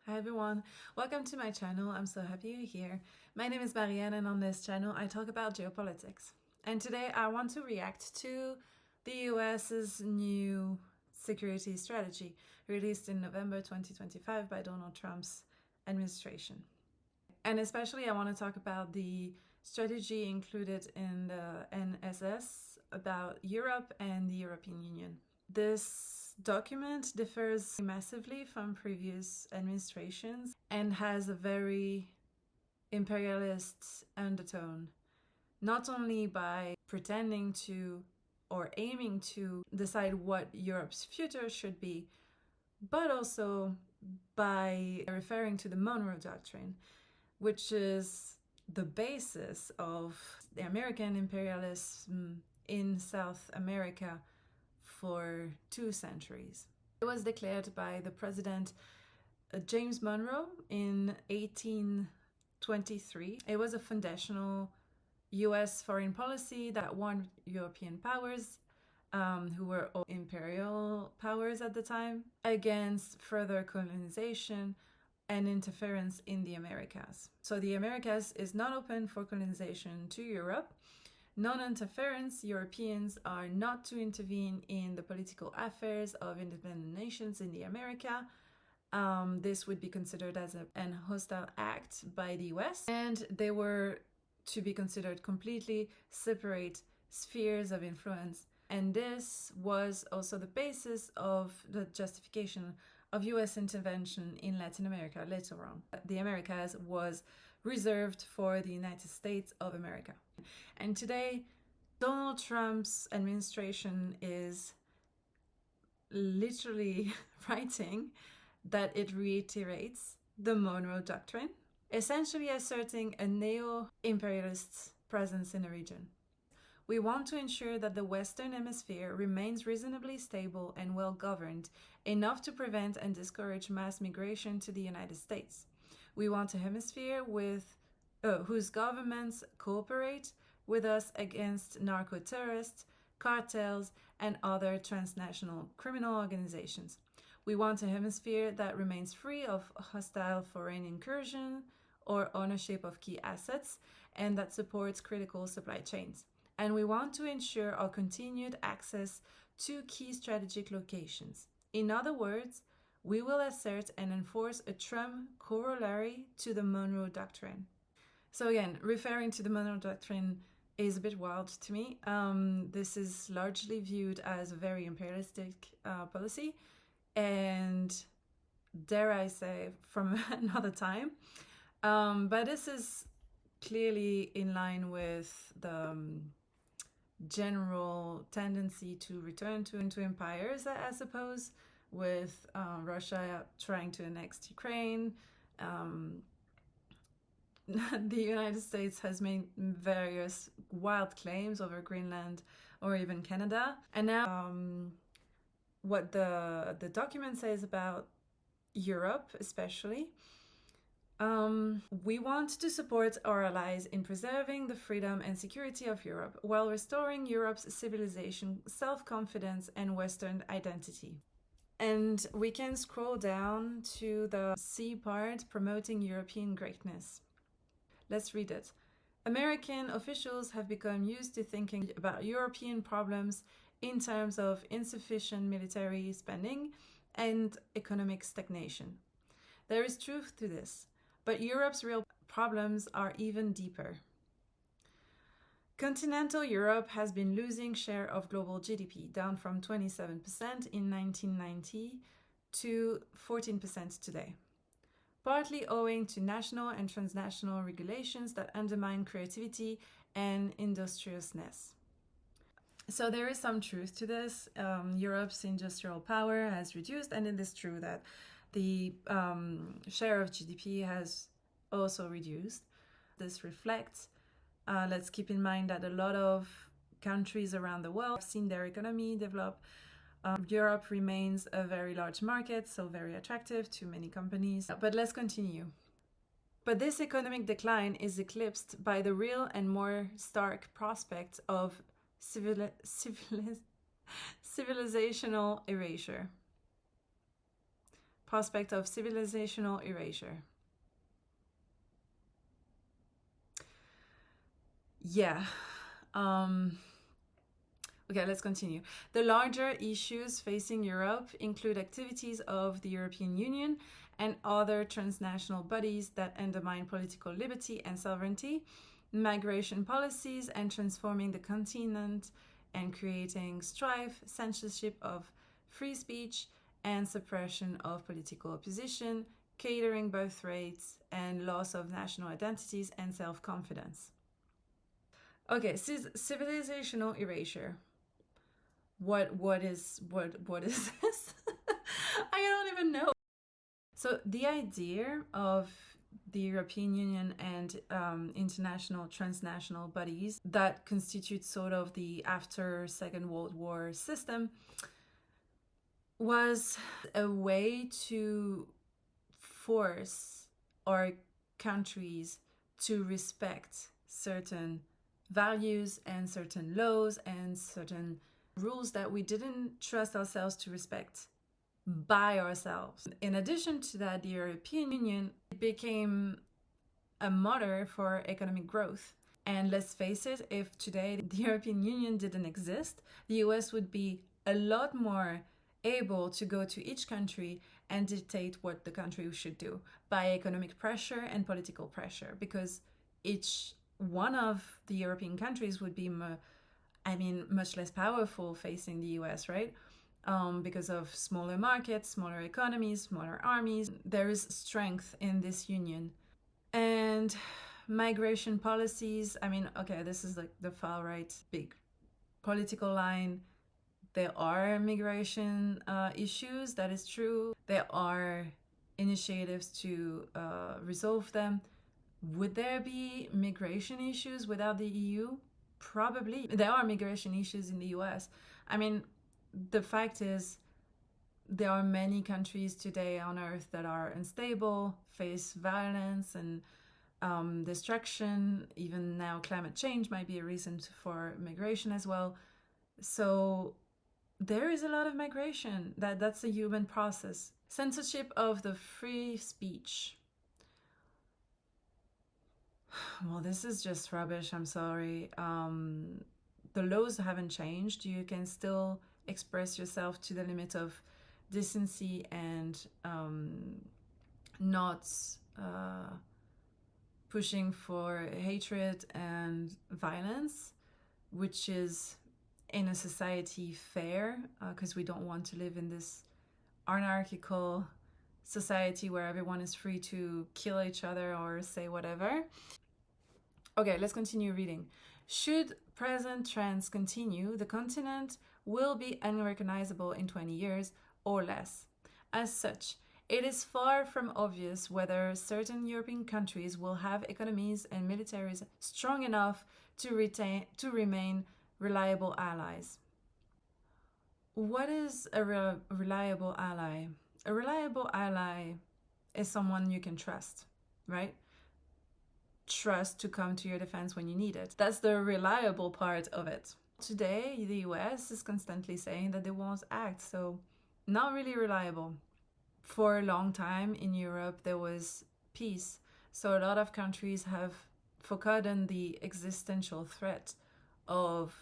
Hi everyone, welcome to my channel. I'm so happy you're here. My name is Marianne and on this channel I talk about geopolitics. And today I want to react to the US's new security strategy released in November 2025 by Donald Trump's administration. And especially I want to talk about the strategy included in the NSS about Europe and the European Union. This document differs massively from previous administrations and has a very imperialist undertone, not only by pretending to or aiming to decide what Europe's future should be, but also by referring to the Monroe Doctrine, which is the basis of the American imperialism in South America for 2 centuries. It was declared by the president James Monroe in 1823. It was a foundational US foreign policy that warned European powers, who were all imperial powers at the time, against further colonization and interference in the Americas. So the Americas is not open for colonization to Europe. Non-interference, Europeans are not to intervene in the political affairs of independent nations in the America. This would be considered as an hostile act by the US, and they were to be considered completely separate spheres of influence. And this was also the basis of the justification of US intervention in Latin America later on. The Americas was reserved for the United States of America. And today, Donald Trump's administration is literally writing that it reiterates the Monroe Doctrine, essentially asserting a neo-imperialist presence in the region. We want to ensure that the Western Hemisphere remains reasonably stable and well-governed, enough to prevent and discourage mass migration to the United States. We want a hemisphere whose governments cooperate with us against narco-terrorists, cartels, and other transnational criminal organizations. We want a hemisphere that remains free of hostile foreign incursion or ownership of key assets, and that supports critical supply chains. And we want to ensure our continued access to key strategic locations. In other words, we will assert and enforce a Trump corollary to the Monroe Doctrine. So again, referring to the Monroe Doctrine is a bit wild to me. This is largely viewed as a very imperialistic policy, and dare I say, from another time. But this is clearly in line with the general tendency to return to empires, I suppose, with Russia trying to annex Ukraine. The United States has made various wild claims over Greenland or even Canada. And now what the document says about Europe especially, we want to support our allies in preserving the freedom and security of Europe while restoring Europe's civilization, self-confidence, and Western identity. And we can scroll down to the C part, promoting European greatness. Let's read it. American officials have become used to thinking about European problems in terms of insufficient military spending and economic stagnation. There is truth to this, but Europe's real problems are even deeper. Continental Europe has been losing share of global GDP, down from 27% in 1990 to 14% today, partly owing to national and transnational regulations that undermine creativity and industriousness. So there is some truth to this. Europe's industrial power has reduced, and it is true that the share of GDP has also reduced. This reflects, let's keep in mind that a lot of countries around the world have seen their economy develop. Europe remains a very large market, so very attractive to many companies. But let's continue. But this economic decline is eclipsed by the real and more stark prospect of civilizational erasure. prospect of civilizational erasure. Yeah. Okay, let's continue. The larger issues facing Europe include activities of the European Union and other transnational bodies that undermine political liberty and sovereignty, migration policies and transforming the continent and creating strife, censorship of free speech, and suppression of political opposition, catering birth rates, and loss of national identities and self-confidence. Okay, civilizational erasure. What is this? I don't even know. So the idea of the European Union and international transnational bodies that constitute sort of the after Second World War system was a way to force our countries to respect certain values and certain laws and certain rules that we didn't trust ourselves to respect by ourselves. In addition to that, the European Union became a motor for economic growth. And let's face it, if today the European Union didn't exist, the US would be a lot more able to go to each country and dictate what the country should do by economic pressure and political pressure, because each one of the European countries would be much less powerful facing the US, right? Because of smaller markets, smaller economies, smaller armies. There is strength in this union. And migration policies, okay, this is like the far right big political line. There are migration issues, that is true. There are initiatives to resolve them. Would there be migration issues without the EU? Probably. There are migration issues in the US. The fact is, there are many countries today on Earth that are unstable, face violence and destruction. Even now, climate change might be a reason for migration as well. So there is a lot of migration. That's a human process. Censorship of the free speech. Well, this is just rubbish. I'm sorry. The laws haven't changed. You can still express yourself to the limit of decency and not pushing for hatred and violence, which is in a society fair, because we don't want to live in this anarchical society where everyone is free to kill each other or say whatever. Okay, let's continue reading. Should present trends continue, the continent will be unrecognizable in 20 years or less. As such, it is far from obvious whether certain European countries will have economies and militaries strong enough to remain reliable allies. What is a reliable ally? A reliable ally is someone you can trust, right? Trust to come to your defense when you need it. That's the reliable part of it. Today, the US is constantly saying that they won't act, so not really reliable. For a long time in Europe, there was peace, so a lot of countries have forgotten the existential threat of,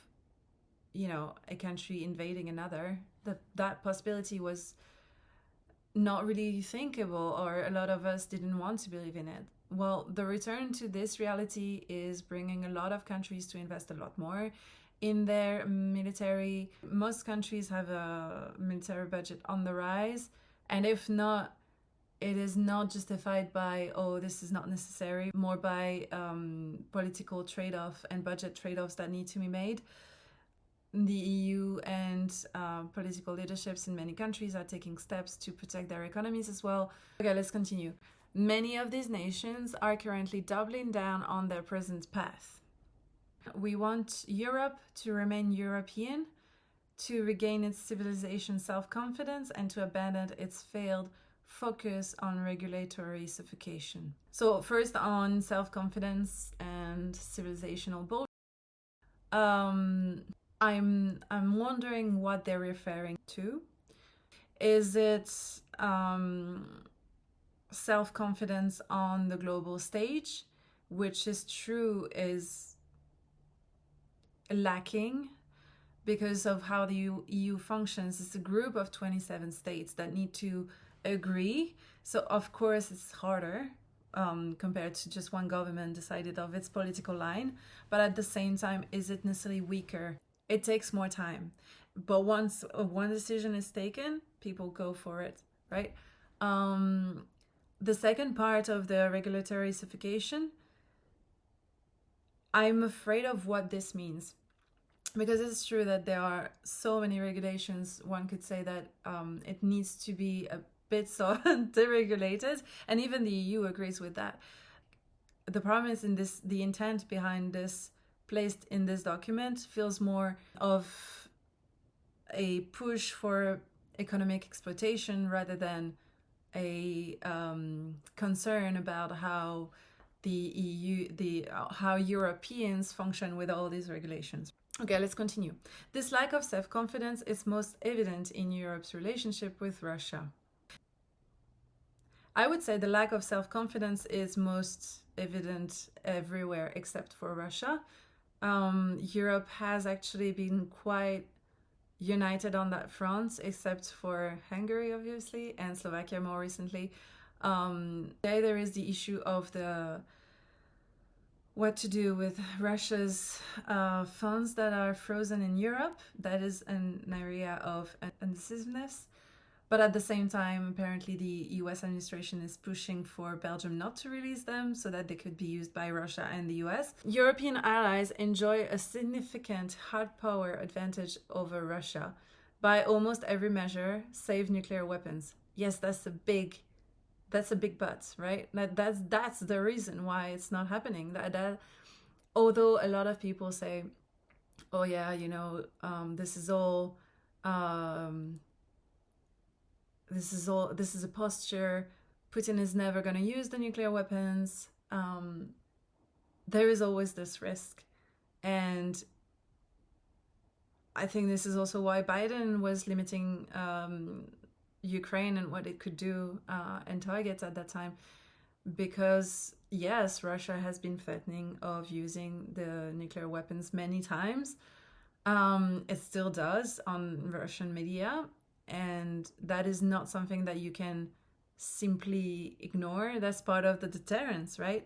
a country invading another. That possibility was not really thinkable, or a lot of us didn't want to believe in it. Well, the return to this reality is bringing a lot of countries to invest a lot more in their military. Most countries have a military budget on the rise, and if not, it is not justified by, this is not necessary, more by political trade-off and budget trade-offs that need to be made. The EU and political leaderships in many countries are taking steps to protect their economies as well. Okay, let's continue. Many of these nations are currently doubling down on their present path. We want Europe to remain European, to regain its civilization self-confidence, and to abandon its failed focus on regulatory suffocation. So first on self-confidence and civilizational bullshit. I'm wondering what they're referring to. Is it self-confidence on the global stage, which is true, is lacking because of how the EU functions? It's a group of 27 states that need to agree. So of course it's harder compared to just one government decided of its political line. But at the same time, is it necessarily weaker? It takes more time. But once one decision is taken, people go for it, right? The second part of the regulatory suffocation, I'm afraid of what this means. Because it's true that there are so many regulations, one could say that it needs to be a bit so deregulated, and even the EU agrees with that. The problem is in this, the intent behind this placed in this document feels more of a push for economic exploitation rather than a concern about how the EU, how Europeans function with all these regulations. Okay, let's continue. This lack of self-confidence is most evident in Europe's relationship with Russia. I would say the lack of self-confidence is most evident everywhere except for Russia. Europe has actually been quite united on that front, except for Hungary, obviously, and Slovakia more recently. There is the issue of what to do with Russia's funds that are frozen in Europe. That is an area of indecisiveness. But at the same time, apparently the US administration is pushing for Belgium not to release them so that they could be used by Russia and the US. European allies enjoy a significant hard power advantage over Russia by almost every measure, save nuclear weapons. Yes, that's a big but, right? That's the reason why it's not happening. That although a lot of people say, oh yeah, this is a posture. Putin is never going to use the nuclear weapons. There is always this risk. And I think this is also why Biden was limiting Ukraine and what it could do and targets at that time. Because yes, Russia has been threatening of using the nuclear weapons many times. It still does on Russian media. And that is not something that you can simply ignore. That's part of the deterrence, right?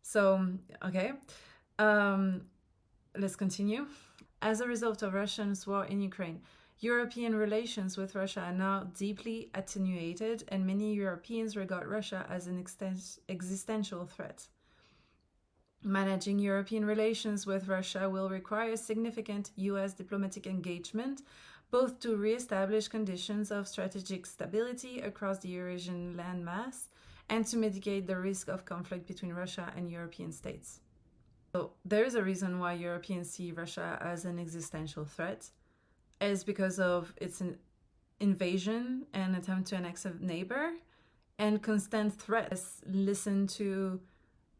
So, okay. Let's continue. As a result of Russia's war in Ukraine, European relations with Russia are now deeply attenuated, and many Europeans regard Russia as an existential threat. Managing European relations with Russia will require significant US diplomatic engagement, both to re-establish conditions of strategic stability across the Eurasian landmass and to mitigate the risk of conflict between Russia and European states. So there is a reason why Europeans see Russia as an existential threat. Is because of its invasion and attempt to annex a neighbor and constant threats. Listen to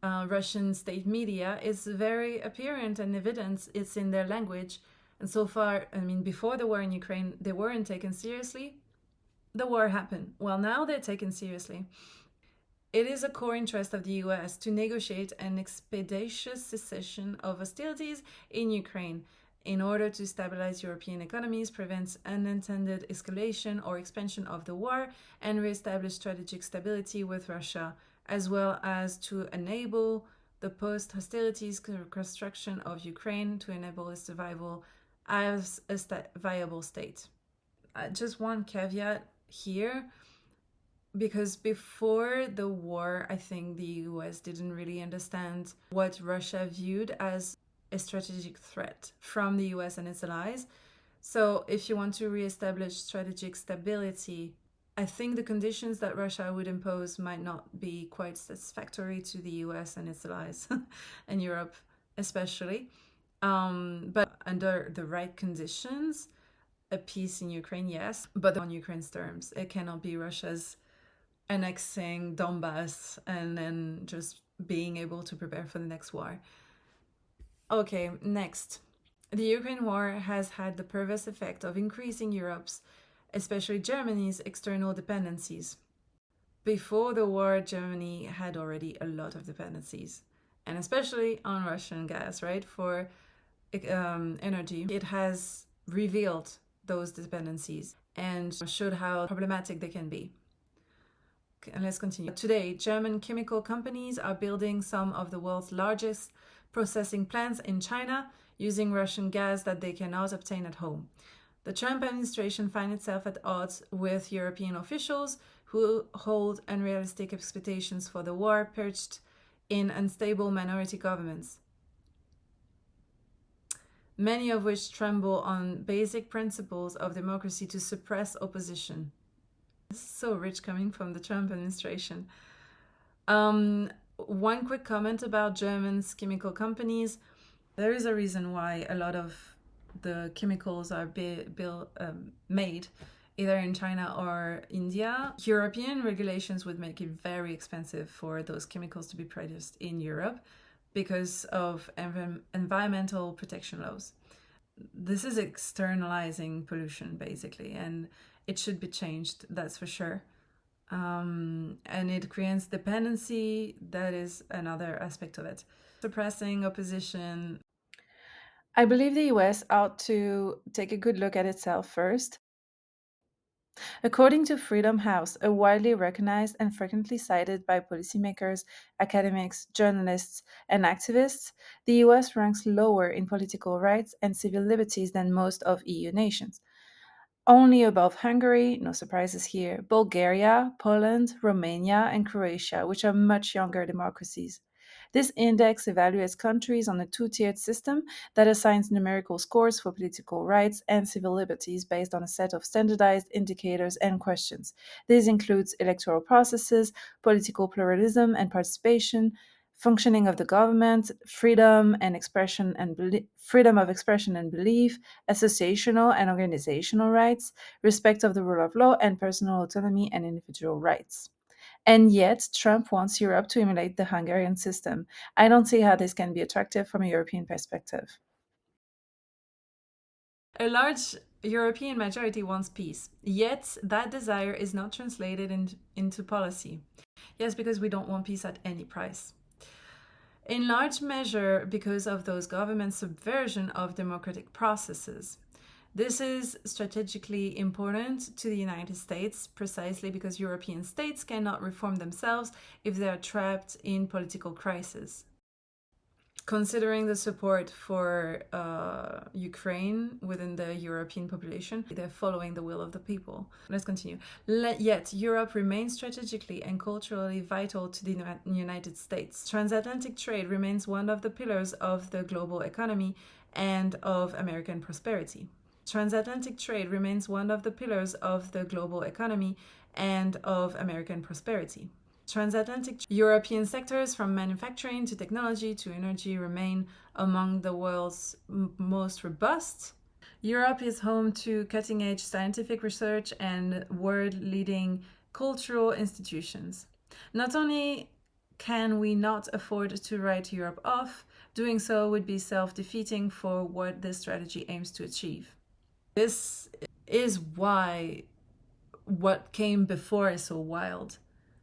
Russian state media. It's very apparent and evident. It's in their language. And so far, before the war in Ukraine, they weren't taken seriously. The war happened. Well, now they're taken seriously. It is a core interest of the US to negotiate an expeditious cessation of hostilities in Ukraine in order to stabilize European economies, prevent unintended escalation or expansion of the war, and reestablish strategic stability with Russia, as well as to enable the post-hostilities reconstruction of Ukraine to enable its survival as a viable state. Just one caveat here, because before the war, I think the US didn't really understand what Russia viewed as a strategic threat from the US and its allies. So if you want to reestablish strategic stability, I think the conditions that Russia would impose might not be quite satisfactory to the US and its allies, and Europe especially. But under the right conditions, a peace in Ukraine, yes, but on Ukraine's terms. It cannot be Russia's annexing Donbass and then just being able to prepare for the next war. Okay, next. The Ukraine war has had the perverse effect of increasing Europe's especially Germany's external dependencies. Before the war, Germany had already a lot of dependencies, and especially on Russian gas, right? For energy, it has revealed those dependencies and showed how problematic they can be. And let's continue. Today, German chemical companies are building some of the world's largest processing plants in China using Russian gas that they cannot obtain at home. The Trump administration finds itself at odds with European officials who hold unrealistic expectations for the war, perched in unstable minority governments, many of which tremble on basic principles of democracy to suppress opposition. This is so rich coming from the Trump administration. One quick comment about German's chemical companies. There is a reason why a lot of the chemicals are made either in China or India. European regulations would make it very expensive for those chemicals to be produced in Europe because of environmental protection laws. This is externalizing pollution, basically, and it should be changed, that's for sure. And it creates dependency, that is another aspect of it. Suppressing opposition. I believe the US ought to take a good look at itself first. According to Freedom House, a widely recognized and frequently cited by policymakers, academics, journalists, and activists, the US ranks lower in political rights and civil liberties than most of EU nations. Only above Hungary, no surprises here, Bulgaria, Poland, Romania, and Croatia, which are much younger democracies. This index evaluates countries on a two-tiered system that assigns numerical scores for political rights and civil liberties based on a set of standardized indicators and questions. This includes electoral processes, political pluralism and participation, functioning of the government, freedom of expression and belief, associational and organizational rights, respect of the rule of law, and personal autonomy and individual rights. And yet, Trump wants Europe to emulate the Hungarian system. I don't see how this can be attractive from a European perspective. A large European majority wants peace, yet that desire is not translated into policy. Yes, because we don't want peace at any price. In large measure because of those governments' subversion of democratic processes. This is strategically important to the United States precisely because European states cannot reform themselves if they are trapped in political crisis. Considering the support for Ukraine within the European population, they're following the will of the people. Let's continue. Yet, Europe remains strategically and culturally vital to the United States. Transatlantic trade remains one of the pillars of the global economy and of American prosperity. Transatlantic trade remains one of the pillars of the global economy and of American prosperity. Transatlantic European sectors, from manufacturing to technology to energy, remain among the world's most robust. Europe is home to cutting edge scientific research and world leading cultural institutions. Not only can we not afford to write Europe off, doing so would be self defeating for what this strategy aims to achieve. This is why what came before is so wild.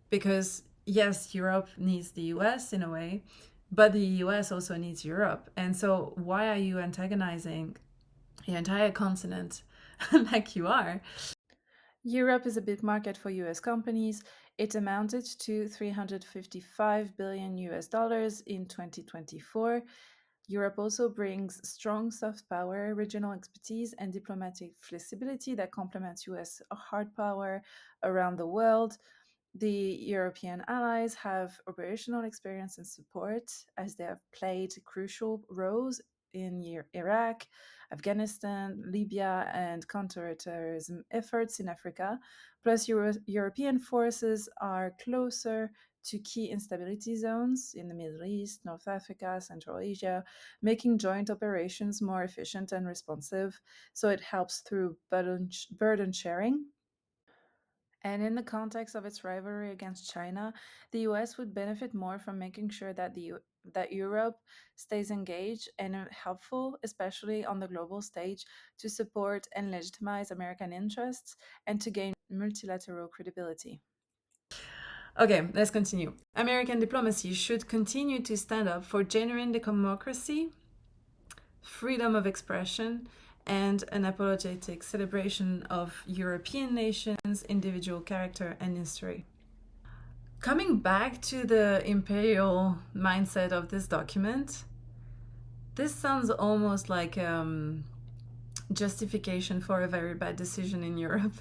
Because, yes, Europe needs the US in a way, but the US also needs Europe. And so, why are you antagonizing the entire continent like you are? Europe is a big market for US companies. It amounted to 355 billion US dollars in 2024. Europe also brings strong soft power, regional expertise, and diplomatic flexibility that complements US hard power around the world. The European allies have operational experience and support as they have played crucial roles in Iraq, Afghanistan, Libya, and counterterrorism efforts in Africa. Plus, European forces are closer to key instability zones in the Middle East, North Africa, Central Asia, making joint operations more efficient and responsive. So it helps through burden sharing. And in the context of its rivalry against China, the US would benefit more from making sure that that Europe stays engaged and helpful, especially on the global stage, to support and legitimize American interests and to gain multilateral credibility. Okay, let's continue. American diplomacy should continue to stand up for genuine democracy, freedom of expression, and an apologetic celebration of European nations' individual character and history. Coming back to the imperial mindset of this document, this sounds almost like justification for a very bad decision in Europe.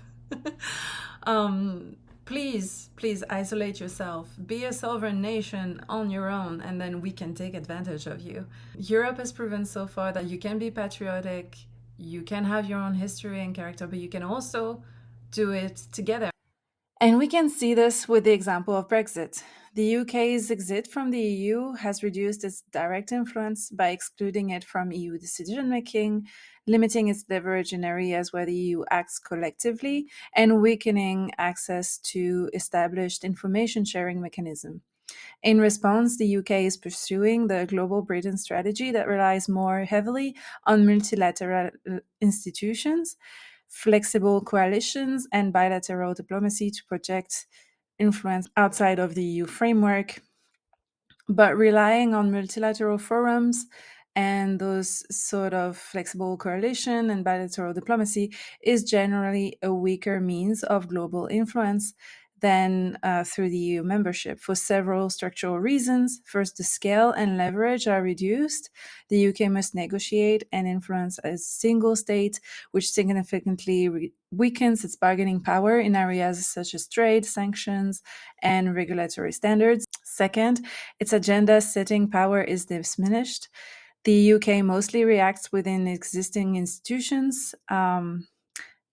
Please, please isolate yourself. Be a sovereign nation on your own, and then we can take advantage of you. Europe has proven so far that you can be patriotic, you can have your own history and character, but you can also do it together. And we can see this with the example of Brexit. The UK's exit from the EU has reduced its direct influence by excluding it from EU decision making, limiting its leverage in areas where the EU acts collectively, and weakening access to established information sharing mechanisms. In response, the UK is pursuing the Global Britain strategy that relies more heavily on multilateral institutions, flexible coalitions, and bilateral diplomacy to project influence outside of the EU framework, but relying on multilateral forums and those sort of flexible coalition and bilateral diplomacy is generally a weaker means of global influence than through the EU membership for several structural reasons. First, the scale and leverage are reduced. The UK must negotiate and influence as a single state, which significantly weakens its bargaining power in areas such as trade, sanctions, and regulatory standards. Second, its agenda setting power is diminished. The UK mostly reacts within existing institutions,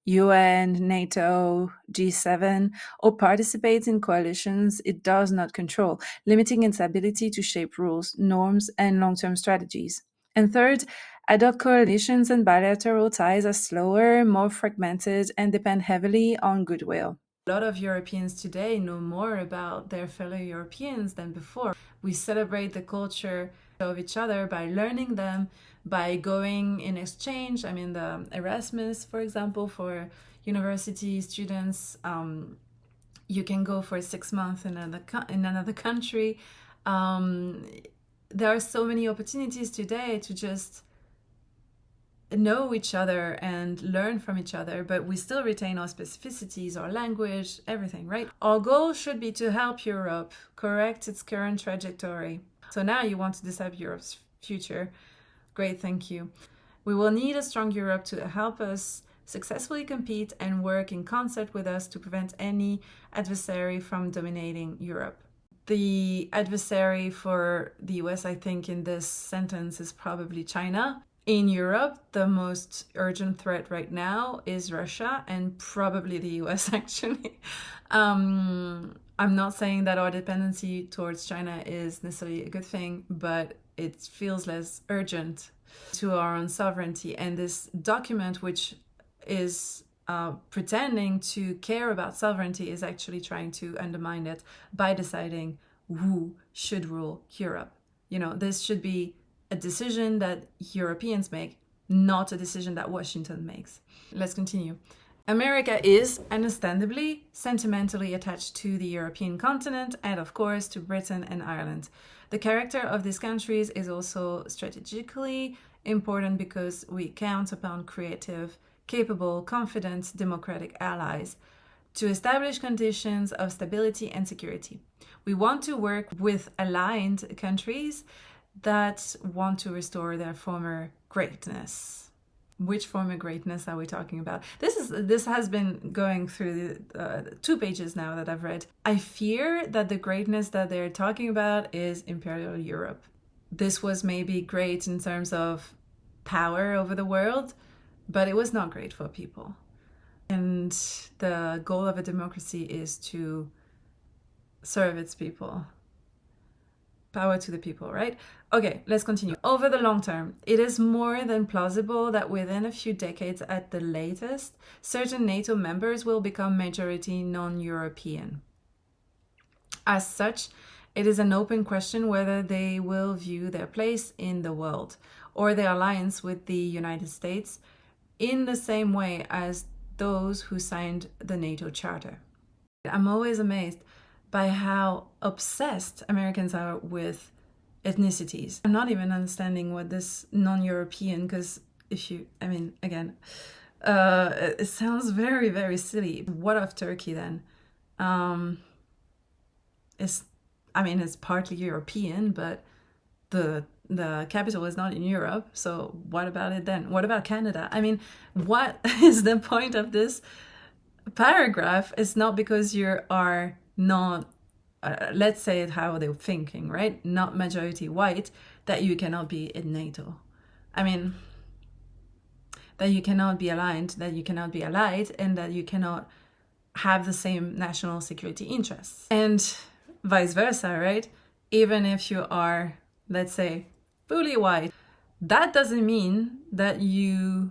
UN, NATO, G7, or participates in coalitions it does not control, limiting its ability to shape rules, norms, and long term strategies. And third, ad hoc coalitions and bilateral ties are slower, more fragmented, and depend heavily on goodwill. A lot of Europeans today know more about their fellow Europeans than before. We celebrate the culture of each other by learning them, by going in exchange. I mean, the Erasmus, for example, for university students, you can go for 6 months in another country. There are so many opportunities today to just know each other and learn from each other, but we still retain our specificities, our language, everything, right? Our goal should be to help Europe correct its current trajectory. So now you want to decide Europe's future. Great, thank you. We will need a strong Europe to help us successfully compete and work in concert with us to prevent any adversary from dominating Europe. The adversary for the US, I think, in this sentence is probably China. In Europe, the most urgent threat right now is Russia and probably the US, actually. I'm not saying that our dependency towards China is necessarily a good thing, but it feels less urgent to our own sovereignty. And this document, which is pretending to care about sovereignty, is actually trying to undermine it by deciding who should rule Europe. You know, this should be a decision that Europeans make, not a decision that Washington makes. Let's continue. America is, understandably, sentimentally attached to the European continent and, of course, to Britain and Ireland. The character of these countries is also strategically important because we count upon creative, capable, confident, democratic allies to establish conditions of stability and security. We want to work with aligned countries that want to restore their former greatness. Which former greatness are we talking about? This has been going through the 2 pages now that I've read. I fear that the greatness that they're talking about is Imperial Europe. This was maybe great in terms of power over the world, but it was not great for people. And the goal of a democracy is to serve its people. Power to the people, right? Okay, let's continue. Over the long term, it is more than plausible that within a few decades at the latest, certain NATO members will become majority non-European. As such, it is an open question whether they will view their place in the world or their alliance with the United States in the same way as those who signed the NATO Charter. I'm always amazed by how obsessed Americans are with ethnicities. I'm not even understanding what this non-European, because again, it sounds very, very silly. What of Turkey then? It's partly European, but the capital is not in Europe. So what about it then? What about Canada? I mean, what is the point of this paragraph? It's not because you are not, let's say it how they're thinking, right? Not majority white, that you cannot be in NATO. I mean, that you cannot be aligned, that you cannot be allied, and that you cannot have the same national security interests. And vice versa, right? Even if you are, let's say, fully white, that doesn't mean that you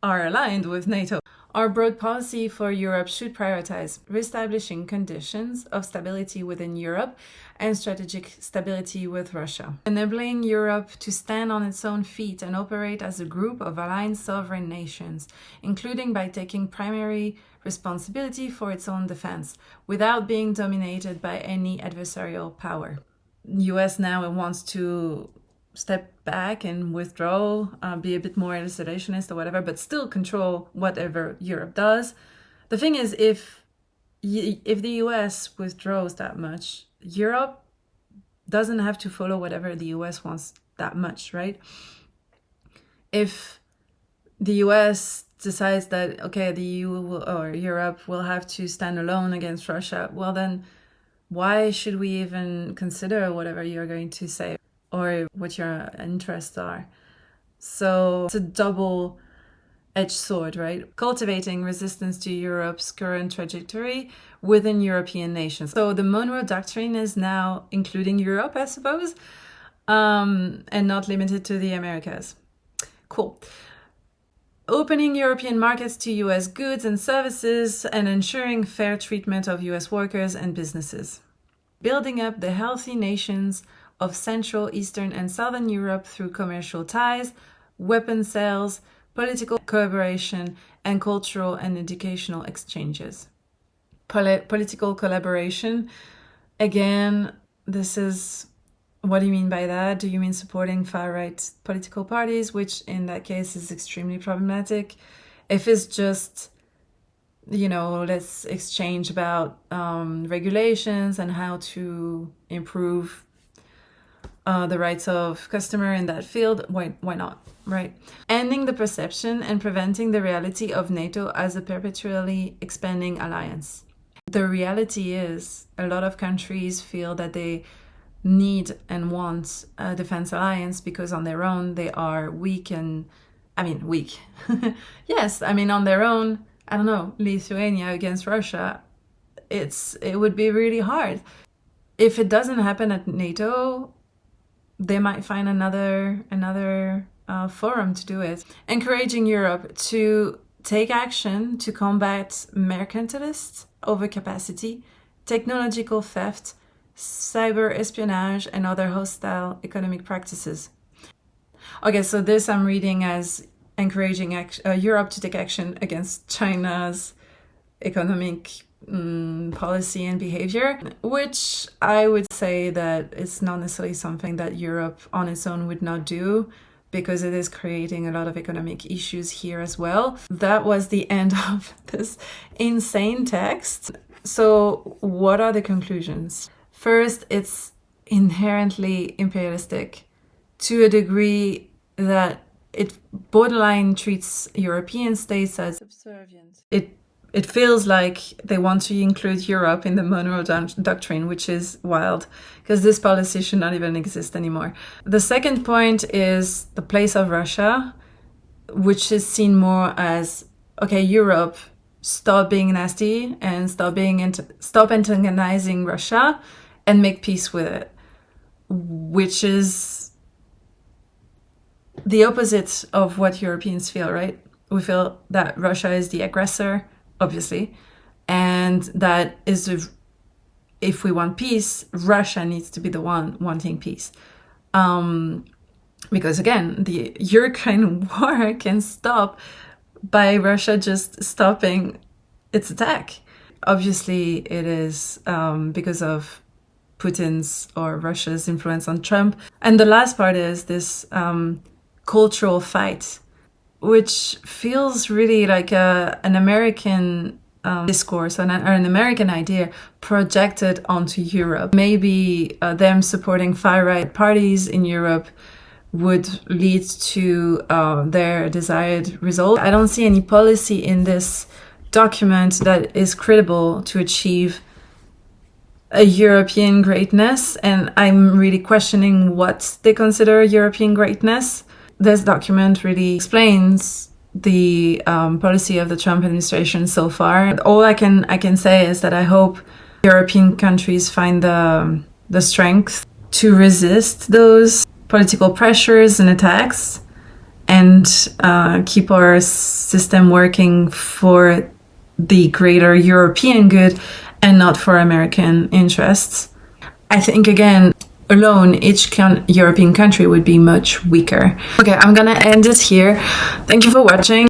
are aligned with NATO. Our broad policy for Europe should prioritize reestablishing conditions of stability within Europe and strategic stability with Russia, enabling Europe to stand on its own feet and operate as a group of aligned sovereign nations, including by taking primary responsibility for its own defense, without being dominated by any adversarial power. The US now wants to step back and withdraw, be a bit more isolationist or whatever, but still control whatever Europe does. The thing is, if the US withdraws that much, Europe doesn't have to follow whatever the US wants that much, right? If the US decides that, okay, the EU or Europe will have to stand alone against Russia, well then, why should we even consider whatever you're going to say or what your interests are? So it's a double-edged sword, right? Cultivating resistance to Europe's current trajectory within European nations. So the Monroe Doctrine is now including Europe, I suppose, and not limited to the Americas. Cool. Opening European markets to US goods and services and ensuring fair treatment of US workers and businesses. Building up the healthy nations of Central, Eastern, and Southern Europe through commercial ties, weapon sales, political cooperation, and cultural and educational exchanges. Political collaboration, again, this is, what do you mean by that? Do you mean supporting far-right political parties, which in that case is extremely problematic? If it's just, let's exchange about regulations and how to improve the rights of customer in that field, why not, right? Ending the perception and preventing the reality of NATO as a perpetually expanding alliance. The reality is a lot of countries feel that they need and want a defense alliance because on their own they are weak. Yes, on their own, I don't know, Lithuania against Russia, it would be really hard. If it doesn't happen at NATO, they might find another forum to do it. Encouraging Europe to take action to combat mercantilist overcapacity, technological theft, cyber espionage, and other hostile economic practices. Okay, so this I'm reading as encouraging Europe to take action against China's economic policy and behavior, which I would say that it's not necessarily something that Europe on its own would not do, because it is creating a lot of economic issues here as well. That was the end of this insane text. So what are the conclusions? First, it's inherently imperialistic to a degree that it borderline treats European states as subservient. It feels like they want to include Europe in the Monroe Doctrine, which is wild, because this policy should not even exist anymore. The second point is the place of Russia, which is seen more as, okay, Europe, stop being nasty and stop antagonizing Russia and make peace with it. which is the opposite of what Europeans feel, right? We feel that Russia is the aggressor, obviously, and that is, if we want peace, Russia needs to be the one wanting peace. Because again, the Ukraine war can stop by Russia just stopping its attack. Obviously, it is because of Putin's or Russia's influence on Trump. And the last part is this cultural fight, which feels really like an American discourse or an American idea projected onto Europe. Maybe them supporting far-right parties in Europe would lead to their desired result. I don't see any policy in this document that is credible to achieve a European greatness, and I'm really questioning what they consider European greatness. This document really explains the policy of the Trump administration so far. All I can say is that I hope European countries find the strength to resist those political pressures and attacks, and keep our system working for the greater European good and not for American interests. I think, again, alone, each European country would be much weaker. Okay, I'm gonna end it here. Thank you for watching.